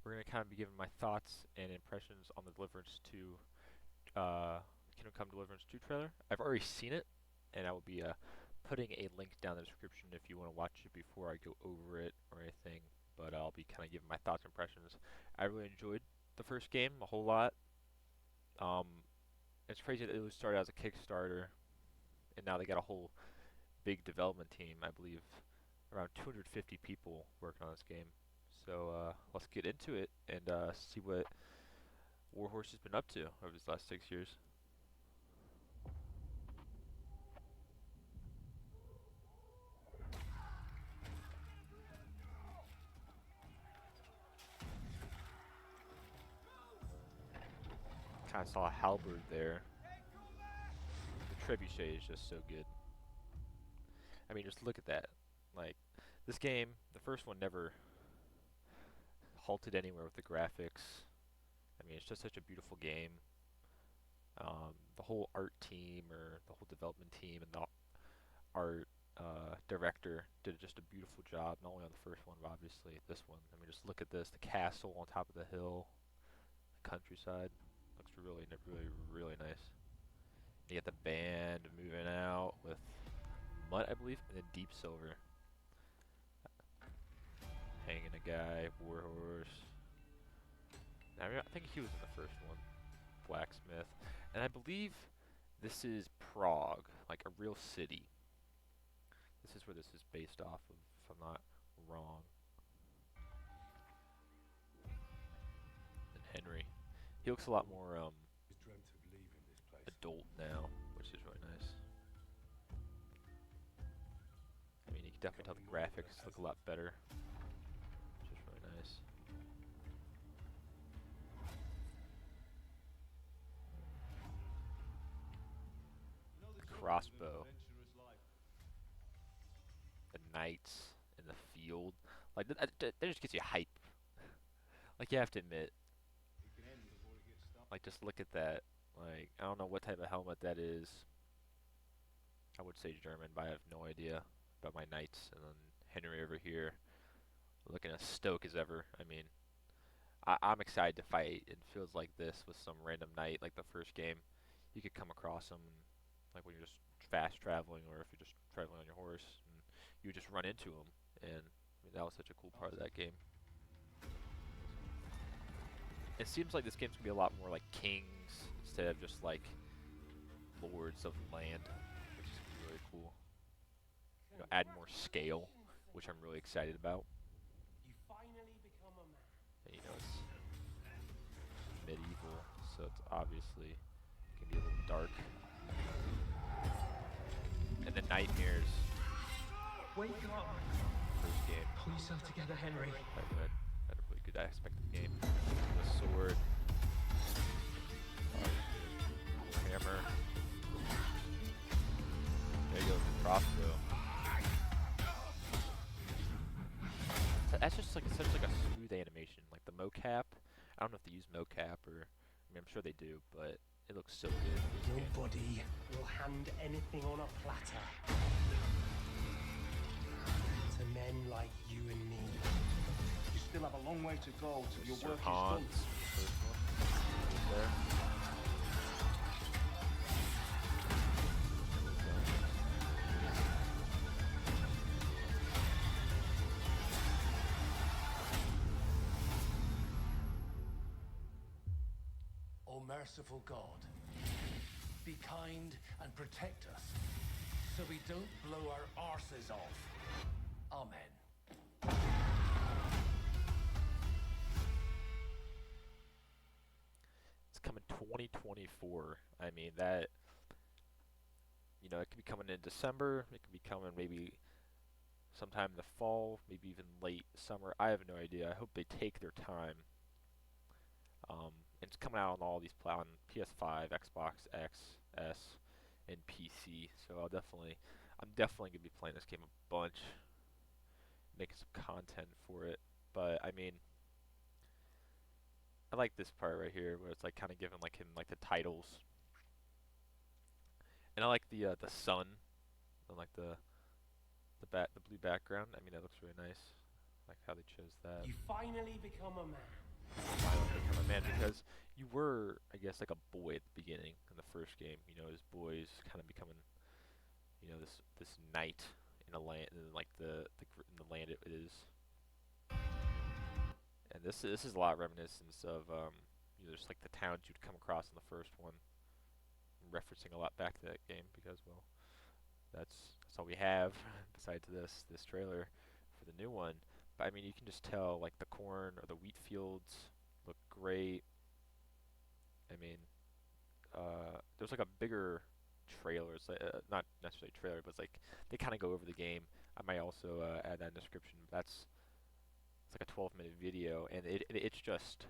we're gonna kind of be giving my thoughts and impressions on the Deliverance 2, Kingdom Come Deliverance 2 trailer. I've already seen it, and I will be putting a link down in the description if you want to watch it before I go over it or anything. But I'll be kind of giving my thoughts and impressions. I really enjoyed the first game a whole lot. Um, it's crazy that it was started as a Kickstarter, and now they got a whole big development team. I believe around 250 people working on this game. So let's get into it and see what Warhorse has been up to over these last 6 years. Kind of saw a halberd there. The trebuchet is just so good. I mean, just look at that. Like, this game, the first one never halted anywhere with the graphics. I mean, it's just such a beautiful game. The whole art team or the whole development team and the art director did just a beautiful job, not only on the first one, but obviously this one. I mean, just look at this, the castle on top of the hill, the countryside. Looks really, really, really nice. You get the band moving out with mud, I believe, and then deep silver. Hanging a guy, warhorse. I think he was in the first one. Blacksmith. And I believe this is Prague, like a real city. This is where this is based off of, if I'm not wrong. And Henry. He looks a lot more adult now, which is really nice. I mean, you can definitely tell the graphics look a lot better, which is really nice. The crossbow. The knights in the field. Like, that just gets you hype. Like, you have to admit, like, just look at that. Like, I don't know what type of helmet that is. I would say German, but I have no idea about my knights. And then Henry over here, looking as stoic as ever. I mean, I'm excited to fight in fields like this with some random knight, like the first game. You could come across them, like when you're just fast traveling, or if you're just traveling on your horse, and you would just run into them. And I mean, that was such a cool part of that game. It seems like this game's gonna be a lot more like kings instead of just like lords of land, which is gonna be really cool. You know, add more scale, which I'm really excited about. And, you know, it's medieval, so it's obviously gonna be a little dark. And the nightmares. Wake up! First game. Pull yourself together, Henry. Had a really good aspect of the game. The sword. Hammer. There you go, the crossbow. That's just like such like a smooth animation. Like the mocap. I don't know if they use mocap or I mean I'm sure they do, but it looks so good. Nobody will hand anything on a platter to men like you and me. You still have a long way to go till your Sir work Hans, is done. the first one. There. O merciful God, be kind and protect us so we don't blow our arses off. Amen. It's coming 2024. I mean that you know, it could be coming in December, it could be coming maybe sometime in the fall, maybe even late summer. I have no idea. I hope they take their time. It's coming out on all these on PS5, Xbox X, S, and PC. So I'm definitely gonna be playing this game a bunch, making some content for it. But I mean, I like this part right here where it's like kind of giving like him like the titles, and I like the sun, and like the blue background. I mean, that looks really nice. like how they chose that. You finally become a man. Finally become a man because you were, I guess, like a boy at the beginning in the first game. You know, as boys kind of becoming, you know, this knight in a land, in like in the land it is. And this is a lot of reminiscence of you know, just like the towns you'd come across in the first one, referencing a lot back to that game because well, that's all we have besides this trailer for the new one. But I mean, you can just tell like the corn or the wheat fields look great. I mean, there's like a bigger trailer. It's like, not necessarily a trailer, but it's like they kind of go over the game. I might also add that in the description. That's it's like a 12-minute video, and it's just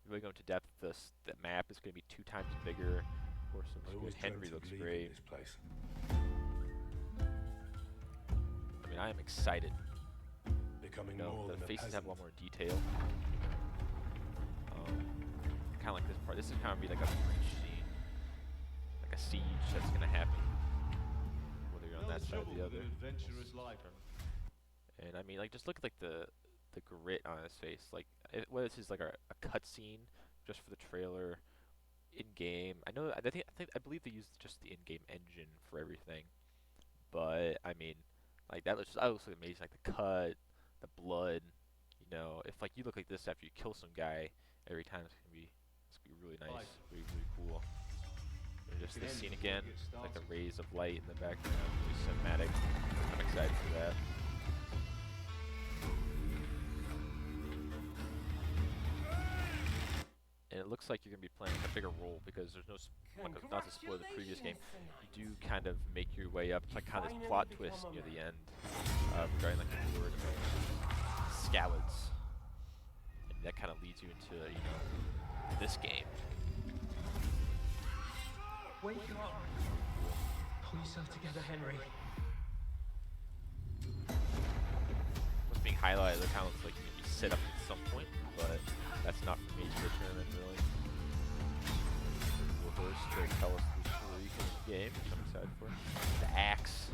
really going to depth. The map is going to be 2 times bigger. Of course, it I looks always good. dreamt Henry of looks leaving great. this place. I mean, I am excited. Becoming You know, more the than a faces have peasant. a lot more detail. Kind of like this part. This is kind of be like a breach scene, like a siege that's gonna happen, whether you're on that side or the other. Adventurous life. And I mean, like, just look at like the grit on his face. Like, what is this like a cutscene just for the trailer in game? I know. I believe they used just the in-game engine for everything. But I mean, like that looks like amazing. Like the cut, the blood. You know, if like you look like this after you kill some guy every time, it's gonna be really nice, really cool. And just this scene again, like the rays of light in the background, really cinematic. I'm excited for that. And it looks like you're gonna be playing a bigger role because there's no like, not to spoil the previous game. You do kind of make your way up. It's like kind of this plot twist near the end regarding like the word Scallods, and that kind of leads you into you know this game. Wake up. Pull yourself together, Henry. What's being highlighted, it kind of looks like you're gonna be set up at some point, but that's not for me to determine really. Reverse to tell us the story of the game, which I'm excited for. The axe.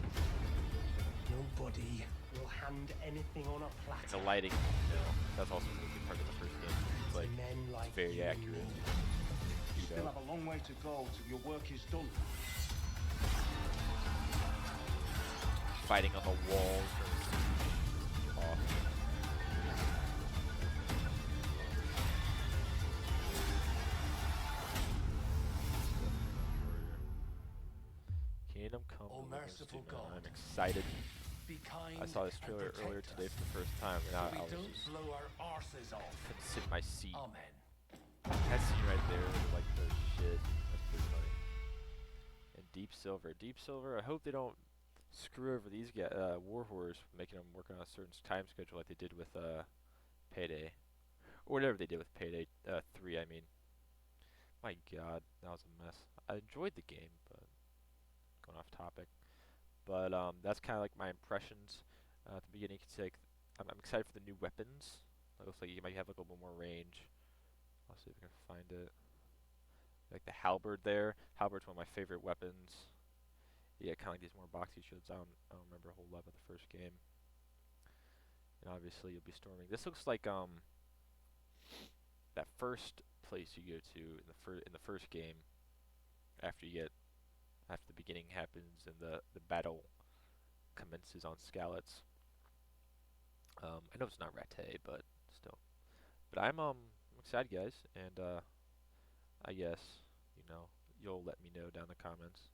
Nobody will hand anything on a And platter. the lighting, you know, that's also a really good part of the first game. It's like Men like it's very you and accurate. me. You You still know, have a long way to go till your work is done. fighting on the walls. Or off. Kingdom Come. Oh, Deliverance merciful 2, man. God. I'm excited. Be kind I saw this and trailer earlier protect today us, for the first time, and so I we was don't just blow our arses off. couldn't sit in my seat. Amen. That scene right there was like the shit. That's pretty funny. And Deep Silver. Deep Silver, I hope they don't screw over these guys, War Horrors, making them work on a certain time schedule like they did with Payday. Or whatever they did with Payday 3, I mean. My god, that was a mess. I enjoyed the game, but going off topic. But that's kind of like my impressions at the beginning. You can say like, I'm excited for the new weapons. It looks like you might have like a little bit more range. I'll see if I can find it. Like the halberd there. Halberd's one of my favorite weapons. Yeah, kind of like these more boxy shields. I don't remember a whole lot of the first game. And obviously you'll be storming. This looks like that first place you go to in the first game after the beginning happens and the battle commences on Scallots. I know it's not Rattay, but still. But I'm excited, guys, and I guess you know you'll let me know down in the comments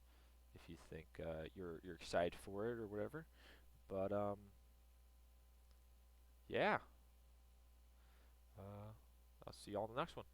if you think you're excited for it or whatever. But yeah, I'll see y'all in the next one.